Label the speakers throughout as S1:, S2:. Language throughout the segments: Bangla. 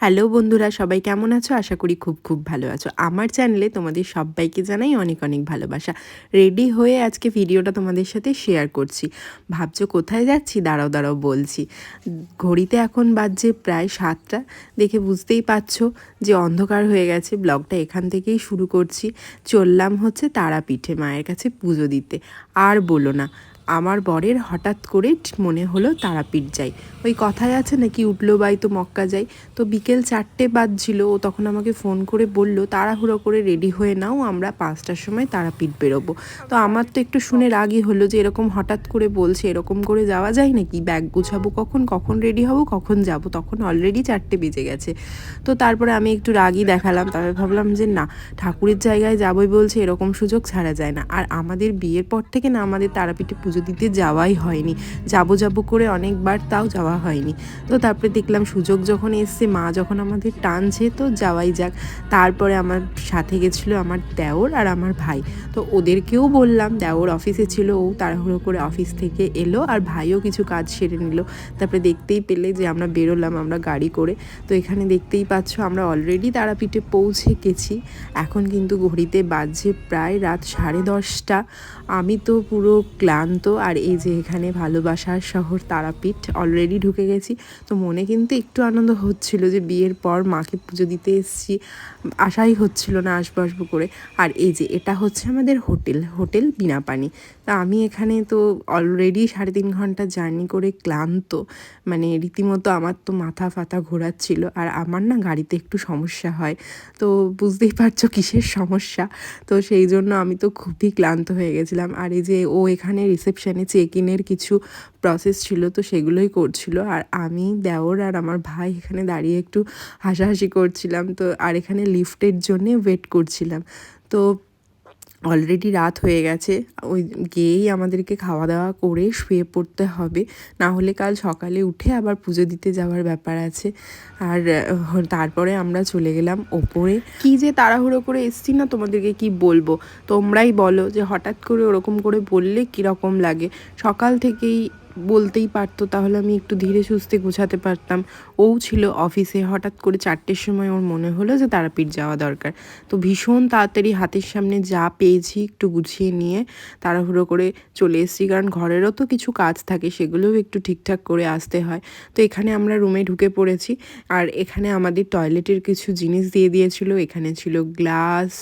S1: হ্যালো বন্ধুরা, সবাই কেমন আছো? আশা করি খুব খুব ভালো আছো। আমার চ্যানেলে তোমাদের সবাইকে জানাই অনেক অনেক ভালোবাসা। রেডি হয়ে আজকে ভিডিওটা তোমাদের সাথে শেয়ার করছি। ভাবছো কোথায় যাচ্ছি? দাঁড়াও দাঁড়াও বলছি। ঘড়িতে এখন বাজছে প্রায় 7টা। দেখে বুঝতেই পারছো যে অন্ধকার হয়ে গেছে। ব্লগটা এখান থেকেই শুরু করছি। চললাম হচ্ছে তারাপীঠে মায়ের কাছে পুজো দিতে। আর বলো না, আমার বরের হঠাৎ করে মনে হলো তারাপীঠ যাই। ওই কথায় আছে নাকি, উঠলো বাই তো মক্কা যাই। তো বিকেল 4টে বাজছিল, ও তখন আমাকে ফোন করে বলল তাড়াহুড়ো করে রেডি হয়ে নাও, আমরা 5টার সময় তারাপীঠ বেরোবো। তো আমার তো একটু শুনে রাগই হলো যে এরকম হঠাৎ করে বলছে, এরকম করে যাওয়া যায় নাকি? ব্যাগ গুছাবো কখন, কখন রেডি হব, কখন যাব? তখন অলরেডি 4টে বেজে গেছে। তো তারপরে আমি একটু রাগই দেখালাম। তারপরে ভাবলাম যে না, ঠাকুরের জায়গায় যাবোই বলছে, এরকম সুযোগ ছাড়া যায় না। আর আমাদের বিয়ের পর থেকে না আমাদের তারাপীঠে পুজো দিতে যাওয়াই হয়নি। যাবো করে অনেকবার, তাও যাওয়া হয়নি। তো তারপরে দেখলাম সুযোগ যখন এসছে, মা যখন আমাদের টানছে, তো যাওয়াই যাক। তারপরে আমার সাথে গেছিলো আমার দেওর আর আমার ভাই। তো ওদেরকেও বললাম, দেওর অফিসে ছিল, ও তাড়াহুড়ো করে অফিস থেকে এলো, আর ভাইও কিছু কাজ সেরে নিল। তারপরে দেখতেই পেলে যে আমরা বেরোলাম, আমরা গাড়ি করে। তো এখানে দেখতেই পাচ্ছ আমরা অলরেডি তারাপীঠে পৌঁছে গেছি। এখন কিন্তু ঘড়িতে বাজছে প্রায় রাত 10:30। আমি তো পুরো ক্লান্ত। আর এই যে এখানে ভালোবাসার শহর তারাপীঠ অলরেডি ঢুকে গেছি। তো মনে কিন্তু একটু আনন্দ হচ্ছিল যে বিয়ের পর মাকে পুজো দিতে এসেছি, আশাই হচ্ছিল না আসবো করে। আর এই যে এটা হচ্ছে আমাদের হোটেল বিনাপানি। তা আমি এখানে তো অলরেডি 3.5 ঘন্টা জার্নি করে ক্লান্ত, মানে রীতিমতো আমার তো মাথা ফাতা ঘোরাচ্ছিল। আর আমার না গাড়িতে একটু সমস্যা হয়, তো বুঝতেই পারছো কিসের সমস্যা। তো সেই জন্য আমি তো খুবই ক্লান্ত হয়ে গেছিলাম। আর এই যে ও এখানে রিসেপশনে চেক ইনের কিছু প্রসেস ছিল, তো সেগুলোই করছিল। আর আমি, দেওর আর আমার ভাই এখানে দাঁড়িয়ে একটু হাসাহাসি করছিলাম। তো আর এখানে লিফটের জন্যে ওয়েট করছিলাম। তো অলরেডি রাত হয়ে গেছে। ওই গিয়েই আমাদেরকে খাওয়া দাওয়া করে শুয়ে পড়তে হবে, না হলে কাল সকালে উঠে আবার পুজো দিতে যাওয়ার ব্যাপার আছে। আর তারপরে আমরা চলে গেলাম ওপরে। কি যে তাড়াহুড়ো করে এসছি না, তোমাদেরকে কি বলবো, তোমরাই বলো যে হঠাৎ করে ওরকম করে বললে কীরকম লাগে। সকাল থেকেই বলতেই পারতো, তাহলে আমি একটু ধীরে সুস্থে গোছাতে পারতাম। ও ছিল অফিসে, হঠাৎ করে 4টের সময় ওর মনে হলো যে তারাপীঠ যাওয়া দরকার। তো ভীষণ তাড়াতাড়ি হাতের সামনে যা পেয়েছি একটু গুছিয়ে নিয়ে তাড়াহুড়ো করে চলে এসেছি, কারণ ঘরেরও তো কিছু কাজ থাকে, সেগুলোও একটু ঠিকঠাক করে আসতে হয়। তো এখানে আমরা রুমে ঢুকে পড়েছি। আর এখানে আমাদের টয়লেটের কিছু জিনিস দিয়ে দিয়েছিল। এখানে ছিল গ্লাস,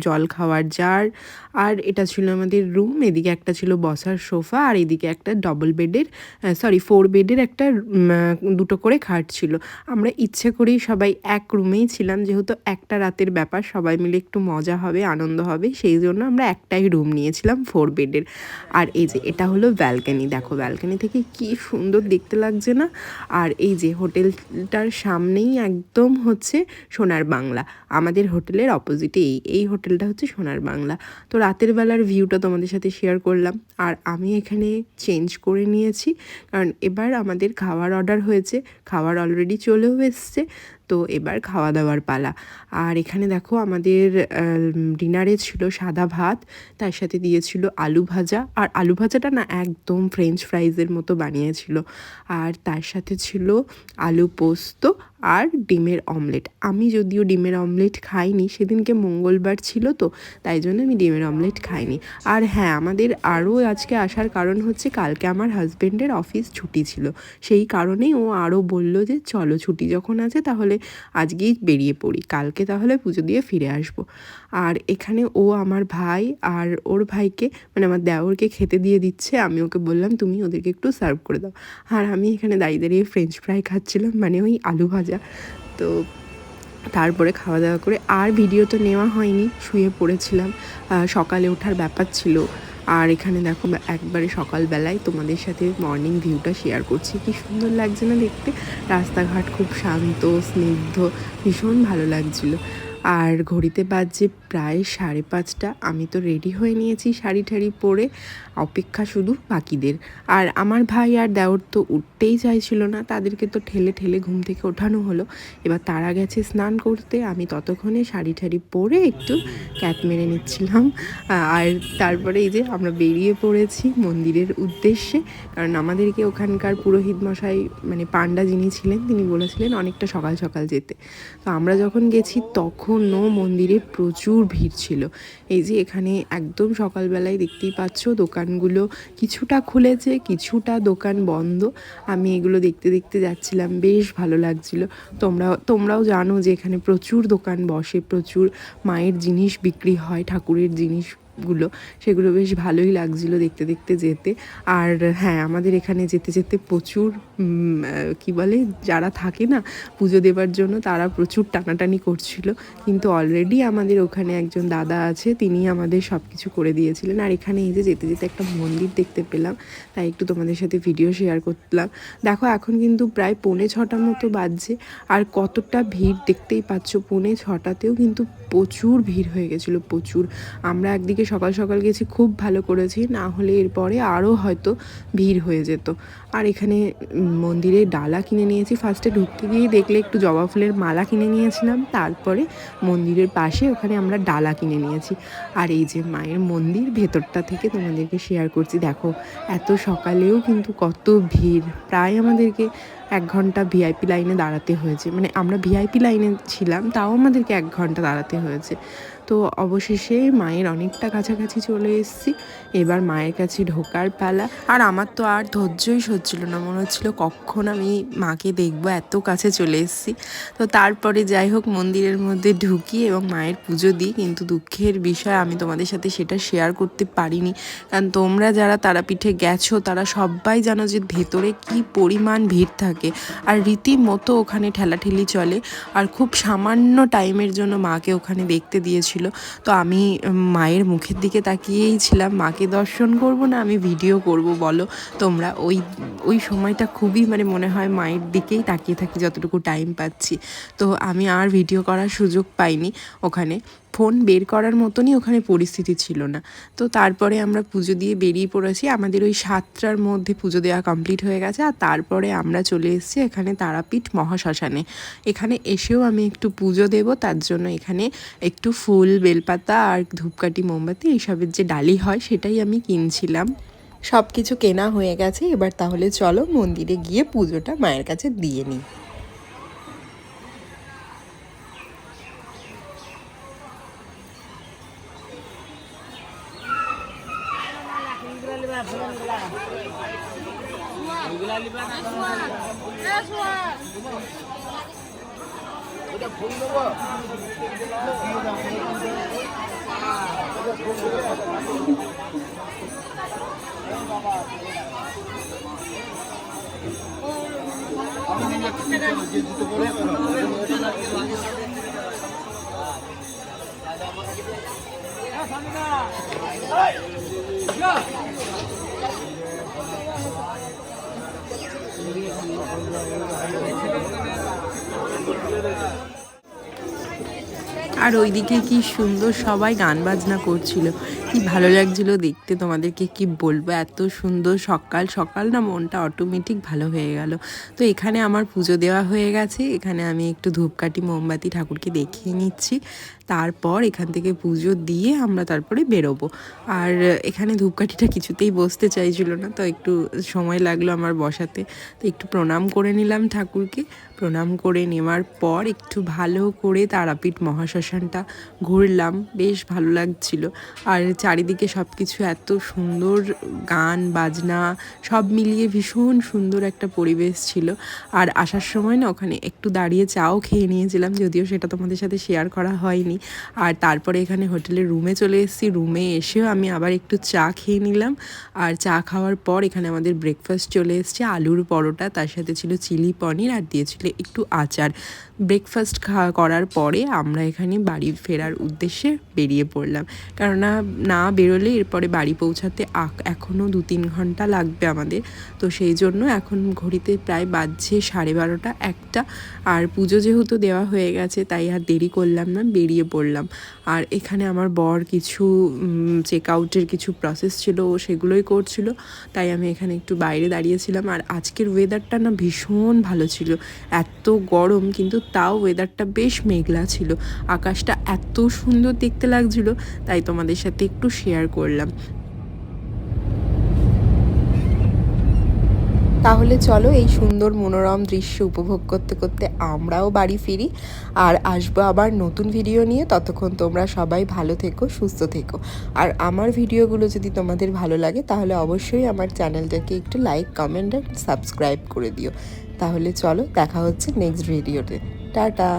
S1: জল খাওয়ার জার, আর এটা ছিল আমাদের রুম। এদিকে একটা ছিল বসার সোফা, আর এদিকে একটা ডবল বেডের 4 বেডের একটা 2টো করে খাট ছিল। আমরা ইচ্ছে করেই সবাই এক রুমেই ছিলাম, যেহেতু একটা রাতের ব্যাপার, সবাই মিলে একটু মজা হবে, আনন্দ হবে, সেই জন্য আমরা একটাই রুম নিয়েছিলাম 4 বেডের। আর এই যে এটা হলো ব্যালকানি। দেখো ব্যালকানি থেকে কি সুন্দর দেখতে লাগছে না? আর এই যে হোটেলটার সামনেই একদম হচ্ছে সোনার বাংলা। আমাদের হোটেলের অপোজিটে এই হোটেলটা হচ্ছে সোনার বাংলা। তো রাতের বেলার ভিউটা তোমাদের সাথে শেয়ার করলাম। আর আমি এখানে চেঞ্জ করে নিয়েছি, কারণ এবার আমাদের খাওয়ার অর্ডার হয়েছে, খাবার অলরেডি চলেও এসছে। তো এবার খাওয়া দাওয়ার পালা। আর এখানে দেখো আমাদের ডিনারে ছিল সাদা ভাত, তার সাথে দিয়েছিল আলু ভাজা। আর আলু ভাজাটা না একদম ফ্রেঞ্চ ফ্রাইজের মতো বানিয়েছিল। আর তার সাথে ছিল আলু পোস্ত আর ডিমের অমলেট। আমি যদিও ডিমের অমলেট খাইনি, সেদিনকে মঙ্গলবার ছিল, তো তাই জন্য আমি ডিমের অমলেট খাইনি। আর হ্যাঁ, আমাদের আরও আজকে আসার কারণ হচ্ছে কালকে আমার হাজব্যান্ডের অফিস ছুটি ছিল, সেই কারণেই ও আরও বলল যে চলো ছুটি যখন আছে তাহলে আজকেই বেরিয়ে পড়ি, কালকে তাহলে পুজো দিয়ে ফিরে আসব। আর এখানে ও আমার ভাই আর ওর ভাইকে, মানে আমার দেওরকে খেতে দিয়ে দিচ্ছে। আমি ওকে বললাম তুমি ওদেরকে একটু সার্ভ করে দাও। আর আমি এখানে দাঁড়িয়ে দাঁড়িয়ে ফ্রেঞ্চ ফ্রাই খাচ্ছিলাম, মানে ওই আলু ভাজা। তো তারপরে খাওয়া দাওয়া করে আর ভিডিও তো নেওয়া হয়নি, শুয়ে পড়েছিলাম, সকালে ওঠার ব্যাপার ছিল। আর এখানে দেখো একবারে সকালবেলায় তোমাদের সাথে মর্নিং ভিউটা শেয়ার করছি। কি সুন্দর লাগছে না দেখতে? রাস্তাঘাট খুব শান্ত, স্নিগ্ধ, ভীষণ ভালো লাগছিলো। আর ঘড়িতে বাজছে প্রায় 5:30। আমি তো রেডি হয়ে নিয়েছি শাড়ি ঠাড়ি পরে, অপেক্ষা শুধু বাকিদের। আর আমার ভাই আর দেওর তো উঠতেই চাইছিল না, তাদেরকে তো ঠেলে ঠেলে ঘুম থেকে ওঠানো হলো। এবার তারা গেছে স্নান করতে, আমি ততক্ষণে শাড়ি ঠাড়ি পরে একটু ক্যাত মেরে নিচ্ছিলাম। আর তারপরে এই যে আমরা বেরিয়ে পড়েছি মন্দিরের উদ্দেশ্যে, কারণ আমাদেরকে ওখানকার পুরোহিত মশাই মানে পান্ডা যিনি ছিলেন তিনি বলেছিলেন অনেকটা সকাল সকাল যেতে। তো আমরা যখন গেছি তখনও মন্দিরে প্রচুর ভিড় ছিল। এই যে এখানে একদম সকালবেলায় দেখতেই পাচ্ছ দোকানগুলো কিছুটা খুলেছে, কিছুটা দোকান বন্ধ। আমি এগুলো দেখতে দেখতে যাচ্ছিলাম, বেশ ভালো লাগছিল। তোমরাও জানো যে এখানে প্রচুর দোকান বসে, প্রচুর মায়ের জিনিস বিক্রি হয়, ঠাকুরের জিনিসগুলো, সেগুলো বেশ ভালোই লাগছিলো দেখতে দেখতে যেতে। আর হ্যাঁ, আমাদের এখানে যেতে যেতে প্রচুর কি বলে যারা থাকে না পুজো দেবার জন্য, তারা প্রচুর টানাটানি করছিল, কিন্তু অলরেডি আমাদের ওখানে একজন দাদা আছে, তিনি আমাদের সব কিছু করে দিয়েছিলেন। আর এখানে এই যে যেতে যেতে একটা মন্দির দেখতে পেলাম, তাই একটু তোমাদের সাথে ভিডিও শেয়ার করলাম। দেখো এখন কিন্তু প্রায় 5:45 মতো বাজছে, আর কতটা ভিড় দেখতেই পাচ্ছ। 5:45তেও কিন্তু প্রচুর ভিড় হয়ে গেছিলো, প্রচুর। আমরা একদিকে সকাল সকাল গেছি, খুব ভালো করেছি, না হলে এরপরে আরও হয়তো ভিড় হয়ে যেত। আর এখানে মন্দিরে ডালা কিনে নিয়েছি। ফার্স্টে ঢুকতে গিয়ে দেখলে একটু জবা ফুলের মালা কিনে নিয়েছিলাম, তারপরে মন্দিরের পাশে ওখানে আমরা ডালা কিনে নিয়েছি। আর এই যে মায়ের মন্দির ভেতরটা থেকে তোমাদেরকে শেয়ার করছি। দেখো এত সকালেও কিন্তু কত ভিড়, প্রায় আমাদেরকে 1 ঘন্টা ভিআইপি লাইনে দাঁড়াতে হয়েছে। মানে আমরা ভিআইপি লাইনে ছিলাম, তাও আমাদেরকে 1 ঘন্টা দাঁড়াতে হয়েছে। তো অবশেষে মায়ের অনেকটা কাছাকাছি চলে এসেছি, এবার মায়ের কাছে ঢোকার পালা। আর আমার তো আর ধৈর্যই সচ্ছিল না, মনে হচ্ছিলো কখন আমি মাকে দেখবো, এত কাছে চলে এসেছি। তো তারপরে যাই হোক মন্দিরের মধ্যে ঢুকি এবং মায়ের পুজো দিই, কিন্তু দুঃখের বিষয় আমি তোমাদের সাথে সেটা শেয়ার করতে পারিনি, কারণ তোমরা যারা তারাপীঠে গেছো তারা সবাই জানো যে ভেতরে কি পরিমাণ ভিড় থাকে, আর রীতিমতো ওখানে ঠেলাঠেলি চলে। আর খুব সামান্য টাইমের জন্য মাকে ওখানে দেখতে দিয়েছিল। তো আমি মায়ের মুখের দিকে তাকিয়েই ছিলাম, মাকে দর্শন করব না আমি ভিডিও করব বলো তোমরা। ওই সময়টা খুবই মানে মনে হয় মায়ের দিকেই তাকিয়ে থাকি যতটুকু টাইম পাচ্ছি। তো আমি আর ভিডিও করার সুযোগ পাইনি, ওখানে ফোন বের করার মতনই ওখানে পরিস্থিতি ছিল না। তো তারপরে আমরা পুজো দিয়ে বেরিয়ে পড়েছি, আমাদের ওই 7টার মধ্যে পুজো দেওয়া কমপ্লিট হয়ে গেছে। আর তারপরে আমরা চলে এসেছি এখানে তারাপীঠ মহাশ্মশানে। এখানে এসেও আমি একটু পুজো দেব, তার জন্য এখানে একটু ফুল, বেলপাতা আর ধূপকাঠি, মোমবাতি এইসবের যে ডালি হয় সেটাই আমি কিনছিলাম। সব কিছু কেনা হয়ে গেছে, এবার তাহলে চলো মন্দিরে গিয়ে পুজোটা মায়ের কাছে দিয়ে নিই। আর ওইদিকে কি সুন্দর সবাই গান বাজনা করছিল, কি ভালো লাগছিল দেখতে, তোমাদেরকে কি বলবো। এত সুন্দর সকাল সকাল না, মনটা অটোমেটিক ভালো হয়ে গেল। তো এখানে আমার পুজো দেওয়া হয়ে গেছে, এখানে আমি একটু ধূপকাঠি, মোমবাতি ঠাকুরকে দেখিয়ে নিচ্ছি। তারপর এখান থেকে পুজো দিয়ে আমরা তারপরে বেরোবো। আর এখানে ধূপকাঠিটা কিছুতেই বসতে চাইছিল না, তো একটু সময় লাগলো আমার বসাতে। তো একটু প্রণাম করে নিলাম ঠাকুরকে, প্রণাম করে নেওয়ার পর একটু ভালো করে তারাপীঠ মহাশ্মশানটা ঘুরলাম, বেশ ভালো লাগছিল। আর চারিদিকে সব কিছু এত সুন্দর, গান বাজনা সব মিলিয়ে ভীষণ সুন্দর একটা পরিবেশ ছিল। আর আসার সময় না ওখানে একটু দাঁড়িয়ে চাও খেয়ে নিয়েছিলাম, যদিও সেটা তোমাদের সাথে শেয়ার করা হয়নি। আর তারপরে এখানে হোটেলের রুমে চলে এসেছি, রুমে এসেও আমি আবার একটু চা খেয়ে নিলাম। আর চা খাওয়ার পর এখানে আমাদের ব্রেকফাস্ট চলে এসছে, আলুর পরোটা, তার সাথে ছিল চিলি পনির আর দিয়েছিল থাকলে একটু আচার। ব্রেকফাস্ট করার পরে আমরা এখানে বাড়ি ফেরার উদ্দেশ্যে বেরিয়ে পড়লাম, কেননা না বেরোলে এরপরে বাড়ি পৌঁছাতে এখনও 2-3 ঘন্টা লাগবে আমাদের। তো সেই জন্য এখন ঘড়িতে প্রায় বাজছে 12:30 1টা। আর পুজো যেহেতু দেওয়া হয়ে গেছে তাই আর দেরি করলাম না, বেরিয়ে পড়লাম। আর এখানে আমার বর কিছু চেক আউটের কিছু প্রসেস ছিল, ও সেগুলোই করছিল, তাই আমি এখানে একটু বাইরে দাঁড়িয়েছিলাম। আর আজকের ওয়েদারটা না ভীষণ ভালো ছিল, এত গরম কিন্তু তাও ওয়েদারটা বেশ মেঘলা ছিল, আকাশটা এত সুন্দর দেখতে লাগছিল, তাই তোমাদের সাথে একটু শেয়ার করলাম। তাহলে চলো এই সুন্দর মনোরম দৃশ্য উপভোগ করতে করতে আমরাও বাড়ি ফিরি, আর আসবো আবার নতুন ভিডিও নিয়ে। ততক্ষণ তোমরা সবাই ভালো থেকো, সুস্থ থেকো। আর আমার ভিডিওগুলো যদি তোমাদের ভালো লাগে তাহলে অবশ্যই আমার চ্যানেলটাকে একটু লাইক, কমেন্ট আর সাবস্ক্রাইব করে দিও। তাহলে চলো, দেখা হচ্ছে নেক্সট ভিডিওতে। টাটা।